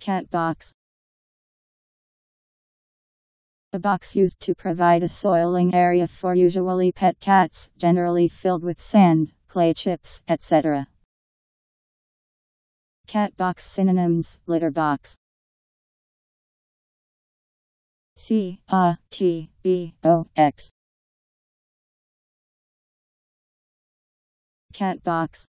Cat box. A box used to provide a soiling area for usually pet cats, generally filled with sand, clay chips, etc. Cat box synonyms: litter box. C-A-T-B-O-X. Cat box.